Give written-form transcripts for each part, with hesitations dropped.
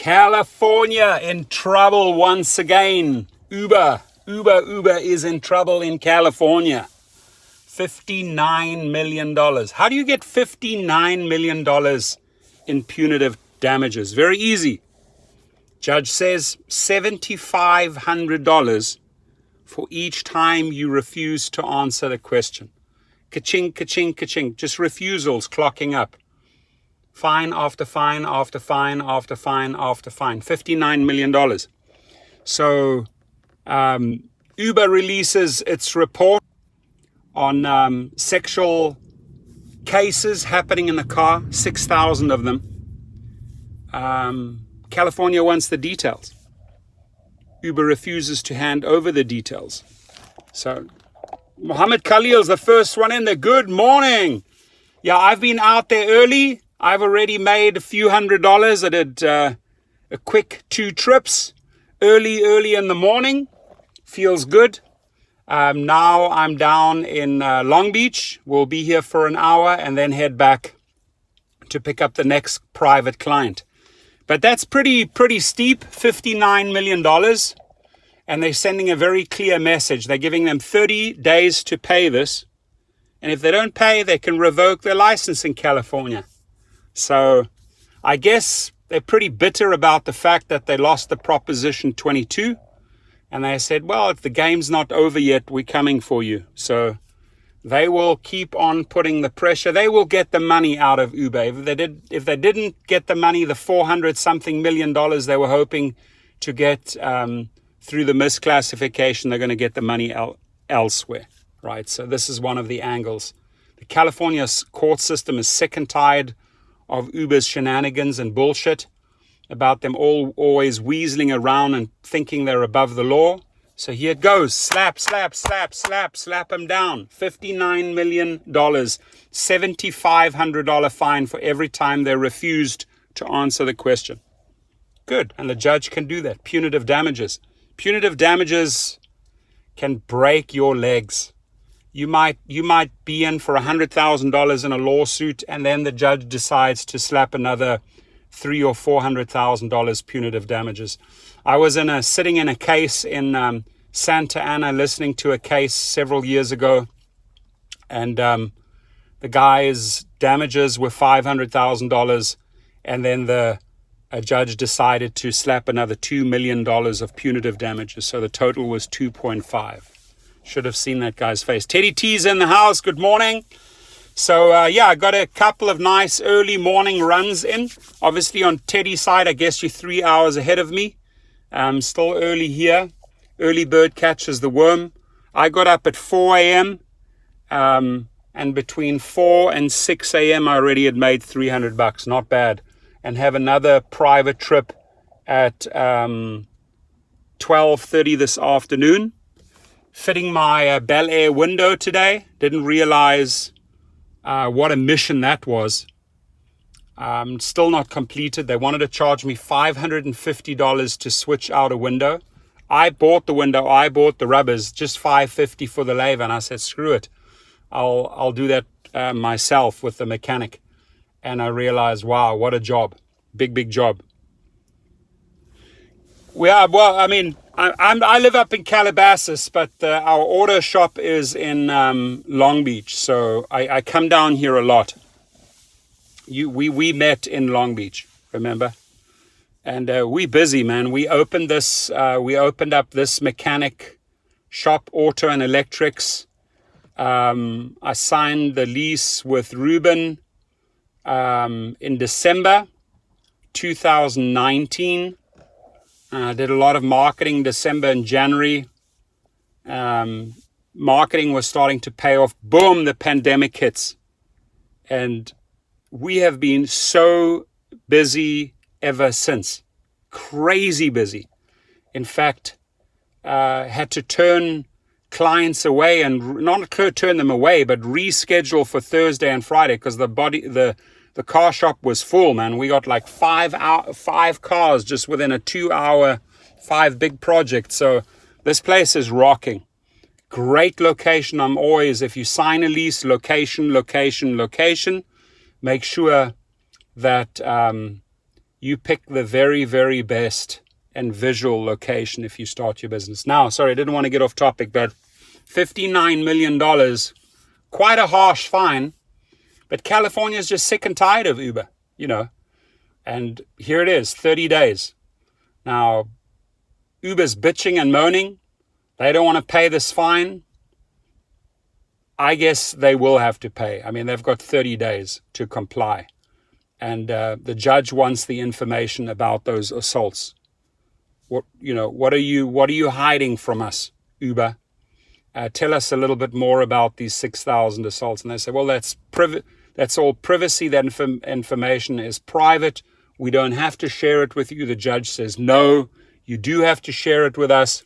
California in trouble once again. Uber is in trouble in California. $59 million. How do you get $59 million in punitive damages? Very easy. Judge says $7,500 for each time you refuse to answer the question. Ka-ching, ka-ching, ka-ching. Just refusals clocking up. Fine after fine after fine after fine after fine. $59 million. So Uber releases its report on sexual cases happening in the car, 6,000 of them. California wants the details. Uber refuses to hand over the details. So Mohammed Khalil's the first one in there. Good morning. Yeah, I've been out there early. I've already made a few $100. I did a quick 2 trips early in the morning. Feels good. Now I'm down in Long Beach. We'll be here for an hour and then head back to pick up the next private client. But that's pretty steep, $59 million. And they're sending a very clear message. They're giving them 30 days to pay this. And if they don't pay, they can revoke their license in California. So I guess they're pretty bitter about the fact that they lost the Proposition 22. And they said, well, if the game's not over yet, we're coming for you. So they will keep on putting the pressure. They will get the money out of Uber. If they didn't get the money, the 400-something million dollars they were hoping to get through the misclassification, they're going to get the money elsewhere, right? So this is one of the angles. The California court system is sick and tired of Uber's shenanigans and bullshit about them always weaseling around and thinking they're above the law. So here it goes. Slap them down. $59 million, $7,500 fine for every time they refused to answer the question. Good. And the judge can do that. Punitive damages. Punitive damages can break your legs. You might be in for $100,000 in a lawsuit, and then the judge decides to slap another $300,000 or $400,000 punitive damages. I was sitting in a case in Santa Ana, listening to a case several years ago, and the guy's damages were $500,000, and then a judge decided to slap another $2 million of punitive damages, so the total was 2.5. Should have seen that guy's face. Teddy T's in the house. Good morning. So, I got a couple of nice early morning runs in. Obviously, on Teddy's side, I guess you're 3 hours ahead of me. Still early here. Early bird catches the worm. I got up at 4 a.m. And between 4 and 6 a.m., I already had made $300. Not bad. And have another private trip at 12:30 this afternoon. Fitting my Bel Air window today. Didn't realize what a mission that was. Still not completed. They wanted to charge me $550 to switch out a window. I bought the window. I bought the rubbers. Just $550 for the labor. And I said, screw it. I'll do that myself with the mechanic. And I realized, wow, what a job. Big job. I live up in Calabasas, but our auto shop is in Long Beach, so I come down here a lot. We met in Long Beach, remember? And we busy, man. We opened up this mechanic shop, auto and electrics. I signed the lease with Ruben in December 2019. I did a lot of marketing December and January. Marketing was starting to pay off. Boom, the pandemic hits. And we have been so busy ever since. Crazy busy. In fact, had to turn clients away and not turn them away, but reschedule for Thursday and Friday because the car shop was full, man. We got like 5 cars just within a 2-hour, 5 big projects. So this place is rocking. Great location. I'm always, if you sign a lease, location. Make sure that you pick the very, very best and visual location if you start your business. Now, sorry, I didn't want to get off topic, but $59 million, quite a harsh fine. But California is just sick and tired of Uber, and here it is, 30 days. Now, Uber's bitching and moaning. They don't want to pay this fine. I guess they will have to pay. I mean, they've got 30 days to comply. And the judge wants the information about those assaults. What are you hiding from us, Uber? Tell us a little bit more about these 6,000 assaults. And they say, well, that's all privacy. That information is private. We don't have to share it with you. The judge says, no, you do have to share it with us.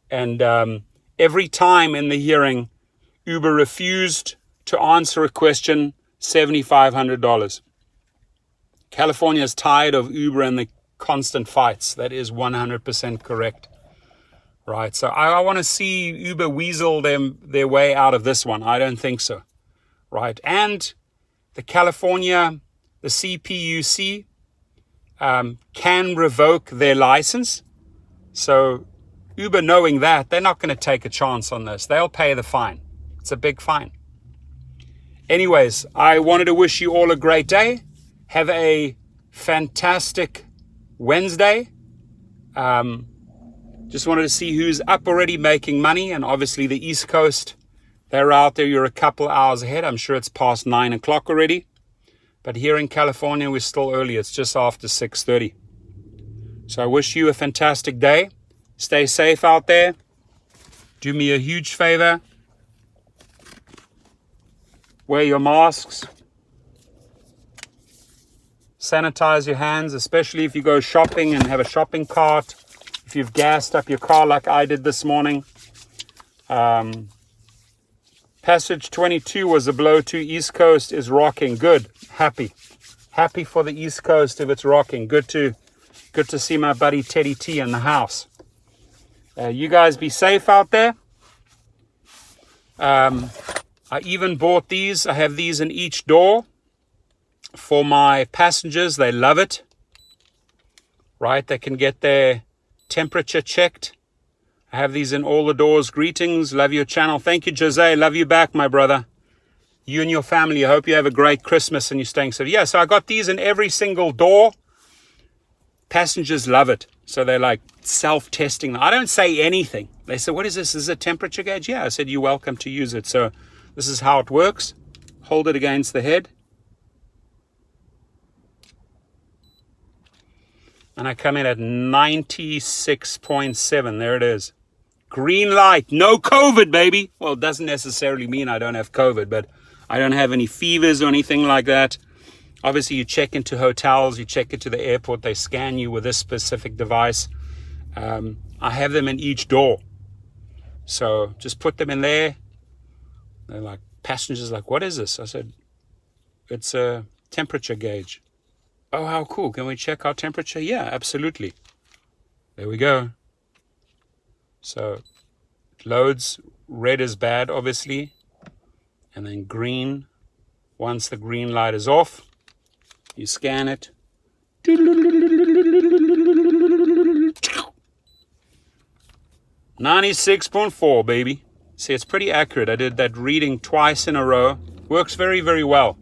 And every time in the hearing, Uber refused to answer a question, $7,500. California is tired of Uber and the constant fights. That is 100% correct. Right, so I want to see Uber weasel their way out of this one. I don't think so. Right, and the CPUC can revoke their license. So Uber, knowing that, they're not going to take a chance on this. They'll pay the fine. It's a big fine. Anyways, I wanted to wish you all a great day. Have a fantastic Wednesday. Just wanted to see who's up already making money. And obviously the East Coast, they're out there. You're a couple hours ahead. I'm sure it's past 9 o'clock already. But here in California, we're still early. It's just after 6:30. So I wish you a fantastic day. Stay safe out there. Do me a huge favor. Wear your masks. Sanitize your hands, especially if you go shopping and have a shopping cart. If you've gassed up your car like I did this morning. Passage 22 was a blow to. East Coast is rocking. Good. Happy for the East Coast if it's rocking. Good to see my buddy Teddy T in the house. You guys be safe out there. I even bought these. I have these in each door for my passengers. They love it. Right? They can get their temperature checked. I have these in all the doors. Greetings. Love your channel. Thank you, Jose. Love you back, my brother. You and your family. I hope you have a great Christmas and you're staying safe. Yeah, so I got these in every single door. Passengers love it. So they're like self-testing. I don't say anything. They say, what is this? Is it a temperature gauge? Yeah, I said, you're welcome to use it. So this is how it works. Hold it against the head. And I come in at 96.7. There it is. Green light. No COVID, baby. Well, it doesn't necessarily mean I don't have COVID, but I don't have any fevers or anything like that. Obviously, you check into hotels, you check into the airport, they scan you with this specific device. I have them in each door. So just put them in there. They're like, passengers like, what is this? I said, it's a temperature gauge. Oh, how cool. Can we check our temperature? Yeah, absolutely. There we go. So it loads. Red is bad, obviously. And then green. Once the green light is off, you scan it. 96.4, baby. See, it's pretty accurate. I did that reading twice in a row. Works very, very well.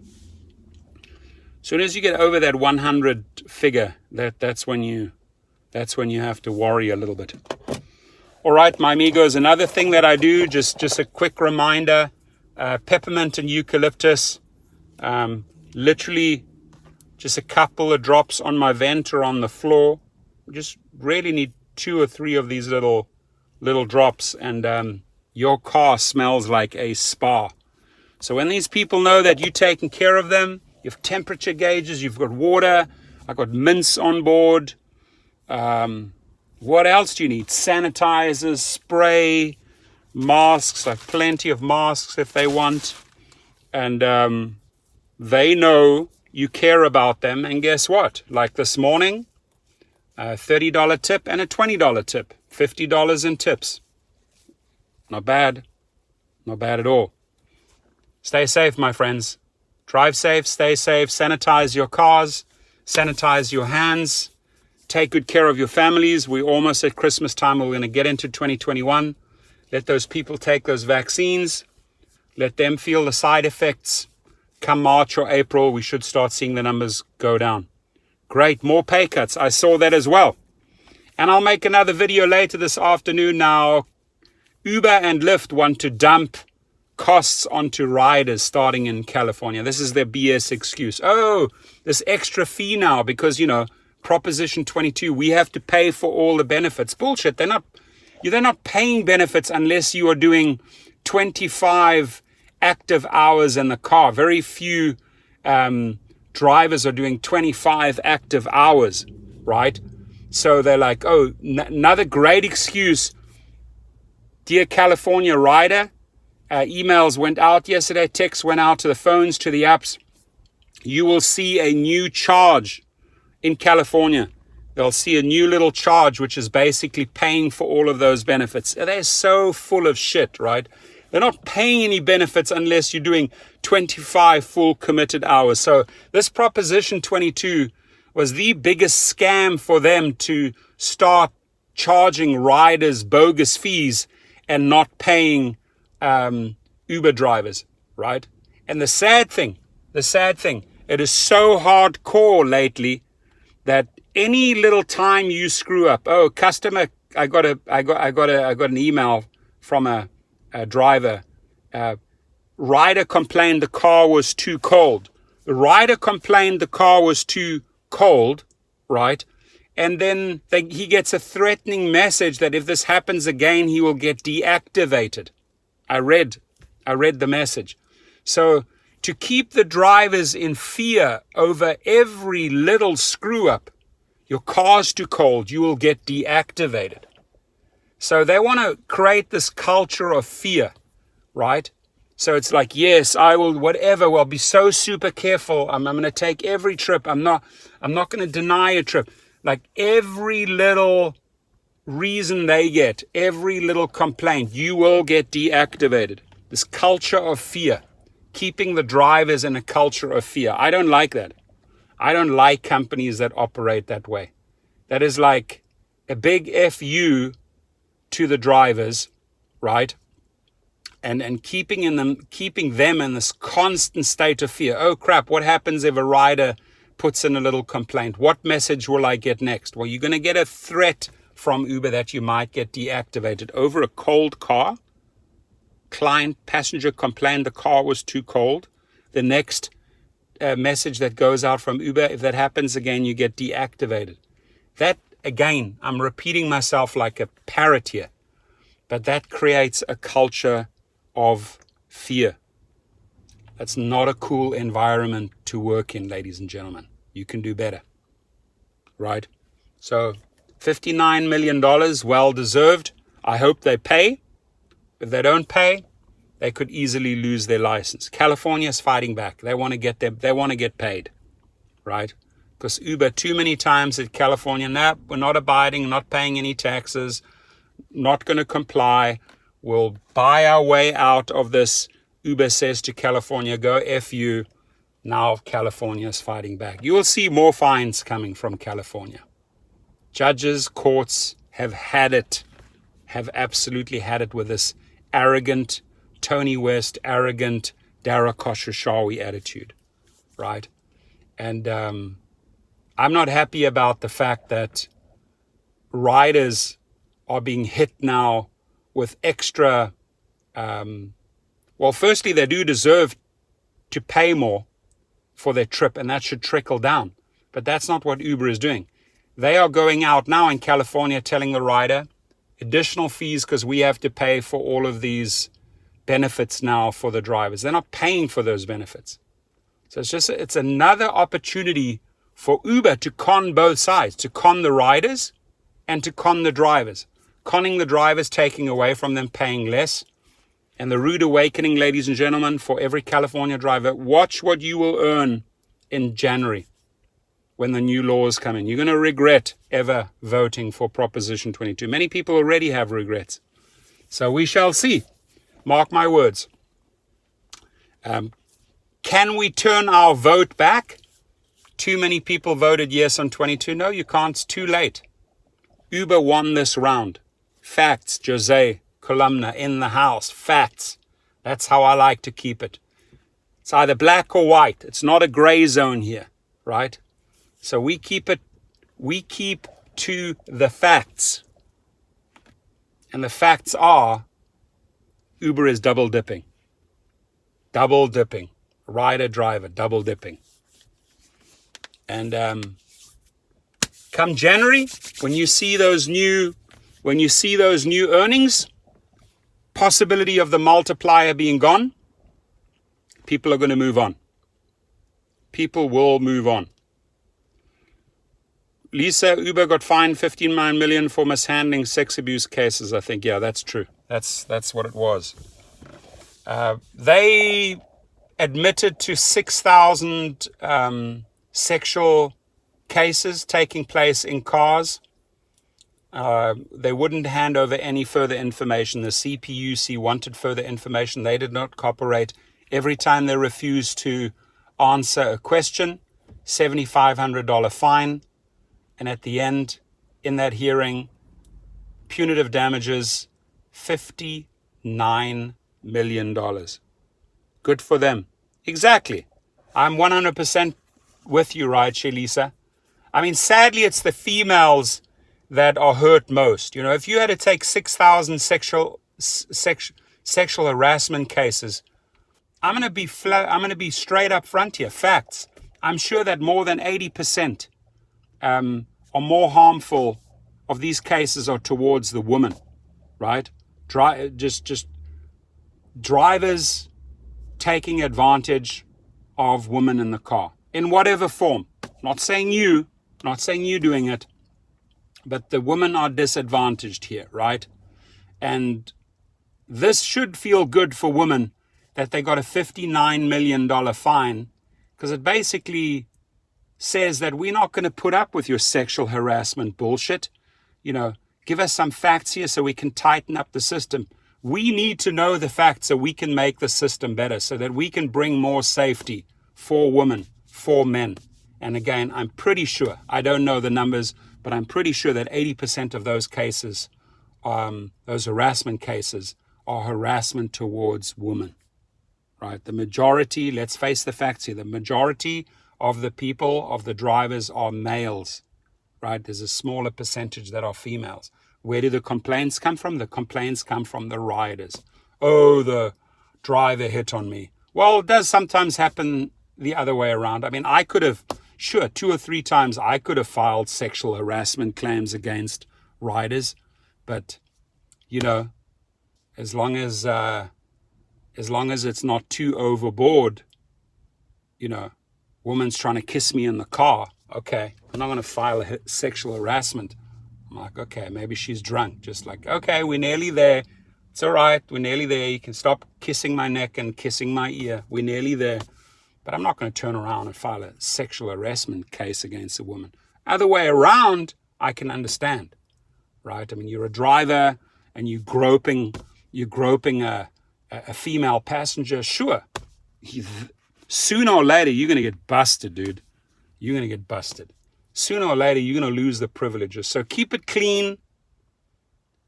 As soon as you get over that 100 figure, that's when you have to worry a little bit. All right, my amigos, another thing that I do, just a quick reminder, peppermint and eucalyptus, literally just a couple of drops on my vent or on the floor. Just really need 2 or 3 of these little drops, and your car smells like a spa. So when these people know that you're taking care of them, you have temperature gauges, you've got water, I've got mints on board. What else do you need? Sanitizers, spray, masks, like plenty of masks if they want. And they know you care about them. And guess what? Like this morning, a $30 tip and a $20 tip. $50 in tips. Not bad. Not bad at all. Stay safe, my friends. Drive safe, stay safe, sanitize your cars, sanitize your hands, take good care of your families. We're almost at Christmas time. We're going to get into 2021. Let those people take those vaccines. Let them feel the side effects. Come March or April, we should start seeing the numbers go down. Great, more pay cuts. I saw that as well. And I'll make another video later this afternoon now. Uber and Lyft want to dump costs onto riders starting in California. This is their BS excuse. Oh, this extra fee now because, Proposition 22, we have to pay for all the benefits. Bullshit. They're not paying benefits unless you are doing 25 active hours in the car. Very few drivers are doing 25 active hours, right? So they're like, oh, another great excuse. Dear California rider, emails went out yesterday, texts went out to the phones, to the apps. You will see a new charge in California. They'll see a new little charge, which is basically paying for all of those benefits. They're so full of shit, right? They're not paying any benefits unless you're doing 25 full committed hours. So this Proposition 22 was the biggest scam for them to start charging riders bogus fees and not paying Uber drivers, right? And the sad thing, it is so hardcore lately that any little time you screw up, oh, customer, I got an email from a driver. Rider complained the car was too cold. The rider complained the car was too cold, right? And then he gets a threatening message that if this happens again, he will get deactivated. I read the message. So to keep the drivers in fear over every little screw up, your car's too cold, you will get deactivated. So they want to create this culture of fear, right? So it's like, yes, I will, whatever, well, be so super careful. I'm going to take every trip. I'm not going to deny a trip. Like every little reason they get, every little complaint, you will get deactivated. This culture of fear, keeping the drivers in a culture of fear. I don't like that. I don't like companies that operate that way. That is like a big FU to the drivers, right? And keeping them in this constant state of fear. Oh crap, what happens if a rider puts in a little complaint? What message will I get next? Well, you're going to get a threat from Uber that you might get deactivated over a cold car. Passenger complained the car was too cold. The next message that goes out from Uber, if that happens again, you get deactivated. That, again, I'm repeating myself like a parrot here, but that creates a culture of fear. That's not a cool environment to work in, ladies and gentlemen. You can do better, right? So $59 million, well deserved. I hope they pay. If they don't pay, they could easily lose their license. California is fighting back. They want to get paid, right? Because Uber too many times at California, no, we're not abiding, not paying any taxes, not going to comply. We'll buy our way out of this. Uber says to California, go F you. Now California is fighting back. You will see more fines coming from California. Judges, courts have absolutely had it with this arrogant, Tony West, arrogant, Dara Khosrowshahi attitude, right? And I'm not happy about the fact that riders are being hit now with extra, well, firstly, they do deserve to pay more for their trip, and that should trickle down. But that's not what Uber is doing. They are going out now in California telling the rider, additional fees because we have to pay for all of these benefits now for the drivers. They're not paying for those benefits. So it's another opportunity for Uber to con both sides, to con the riders and to con the drivers. Conning the drivers, taking away from them, paying less. And the rude awakening, ladies and gentlemen, for every California driver, watch what you will earn in January when the new laws come in. You're going to regret ever voting for Proposition 22. Many people already have regrets. So we shall see. Mark my words. Can we turn our vote back? Too many people voted yes on 22. No, you can't. It's too late. Uber won this round. Facts, Jose, columnar, in the house. Facts. That's how I like to keep it. It's either black or white. It's not a gray zone here, right? So we keep to the facts. And the facts are Uber is double dipping. Double dipping. Rider, driver, double dipping. And come January, when you see those new earnings, possibility of the multiplier being gone, people are going to move on. People will move on. Lisa, Uber got fined 15 million for mishandling sex abuse cases, I think. Yeah, that's true. That's what it was. They admitted to 6,000 sexual cases taking place in cars. They wouldn't hand over any further information. The CPUC wanted further information. They did not cooperate. Every time they refused to answer a question, $7,500 fine. And at the end, in that hearing, punitive damages, $59 million. Good for them. Exactly. I'm 100% with you, right, Shelisa? I mean, sadly, it's the females that are hurt most. You know, if you had to take 6,000 sexual harassment cases, I'm going to be straight up front here. Facts. I'm sure that more than 80% are more harmful of these cases are towards the woman, right? Just drivers taking advantage of women in the car in whatever form. Not saying you doing it, but the women are disadvantaged here, right? And this should feel good for women that they got a $59 million fine, because it basically says that we're not going to put up with your sexual harassment bullshit. You know, give us some facts here so we can tighten up the system. We need to know the facts so we can make the system better, so that we can bring more safety for women, for men. And again, I'm pretty sure, I don't know the numbers, but I'm pretty sure that 80% of those cases, those harassment cases, are harassment towards women, right? The majority, let's face the facts here, the majority of the people, of the drivers are males, right? There's a smaller percentage that are females. Where do the complaints come from? The complaints come from the riders. Oh, the driver hit on me. Well, it does sometimes happen the other way around. I mean, I could have, sure, 2 or 3 times I could have filed sexual harassment claims against riders, but, you know, as long as it's not too overboard, you know, woman's trying to kiss me in the car, okay, I'm not going to file a sexual harassment. I'm like, okay, maybe she's drunk. Just like, okay, we're nearly there. It's all right, we're nearly there. You can stop kissing my neck and kissing my ear. We're nearly there. But I'm not going to turn around and file a sexual harassment case against a woman. Other way around, I can understand, right? I mean, you're a driver and you're groping a female passenger. Sure, sooner or later, you're going to get busted, dude. You're going to get busted. Sooner or later, you're going to lose the privileges. So keep it clean.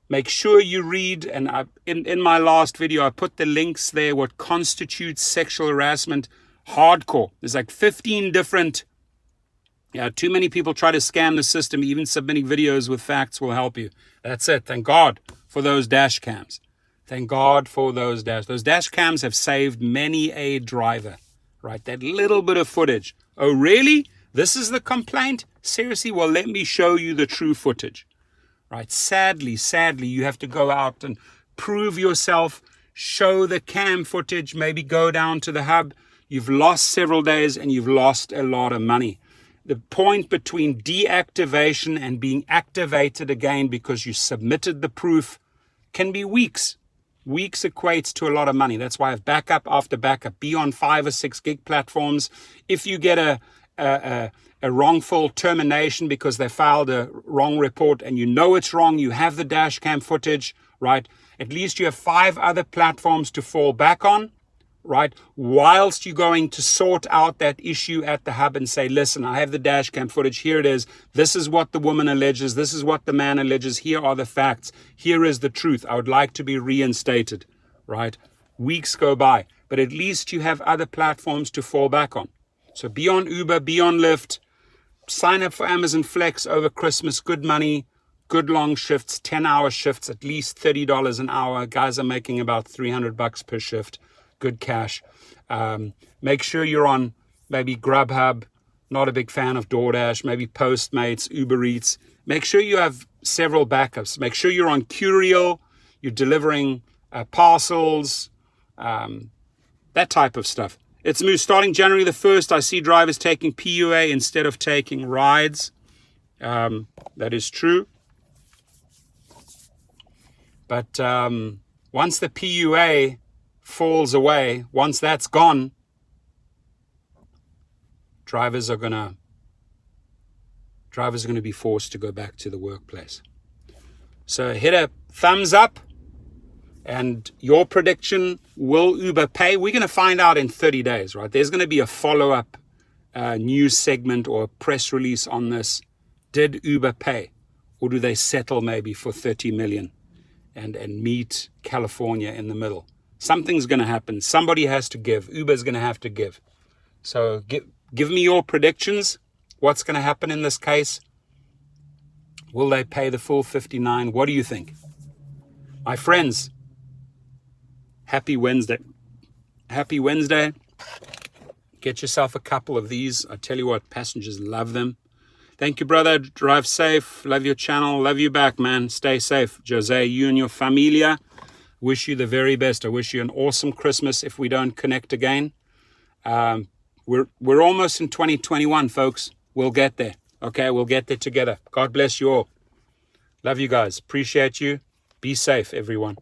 Make sure you read. And in my last video, I put the links there, what constitutes sexual harassment. Hardcore. There's like 15 different. Yeah, too many people try to scam the system. Even submitting videos with facts will help you. That's it. Thank God for those dash cams. Thank God for those dash cams have saved many a driver, right? That little bit of footage. Oh, really? This is the complaint? Seriously? Well, let me show you the true footage, right? Sadly, you have to go out and prove yourself, show the cam footage, maybe go down to the hub. You've lost several days and you've lost a lot of money. The point between deactivation and being activated again because you submitted the proof can be weeks. Weeks equates to a lot of money. That's why I have backup after backup. Be on 5 or 6 gig platforms. If you get a wrongful termination because they filed a wrong report and you know it's wrong, you have the dash cam footage, right? At least you have 5 other platforms to fall back on, right? Whilst you're going to sort out that issue at the hub and say, listen, I have the dash cam footage. Here it is. This is what the woman alleges. This is what the man alleges. Here are the facts. Here is the truth. I would like to be reinstated, right? Weeks go by, but at least you have other platforms to fall back on. So be on Uber, be on Lyft, sign up for Amazon Flex over Christmas, good money, good long shifts, 10-hour shifts, at least $30 an hour. Guys are making about $300 per shift. Good cash. Make sure you're on maybe Grubhub, not a big fan of DoorDash, maybe Postmates, Uber Eats. Make sure you have several backups. Make sure you're on Curial, you're delivering parcels, that type of stuff. It's new. Starting January the 1st, I see drivers taking PUA instead of taking rides. That is true. But once the PUA falls away, once that's gone, drivers are going to be forced to go back to the workplace. So hit a thumbs up. And your prediction, will Uber pay? We're going to find out in 30 days, right? There's going to be a follow-up news segment or a press release on this. Did Uber pay? Or do they settle maybe for 30 million and meet California in the middle? Something's going to happen. Somebody has to give. Uber's going to have to give. So give me your predictions. What's going to happen in this case? Will they pay the full 59? What do you think? My friends, happy Wednesday. Happy Wednesday. Get yourself a couple of these. I tell you what, passengers love them. Thank you, brother. Drive safe. Love your channel. Love you back, man. Stay safe. Jose, you and your familia. Wish you the very best. I wish you an awesome Christmas if we don't connect again. We're almost in 2021, folks. We'll get there. Okay, we'll get there together. God bless you all. Love you guys. Appreciate you. Be safe, everyone.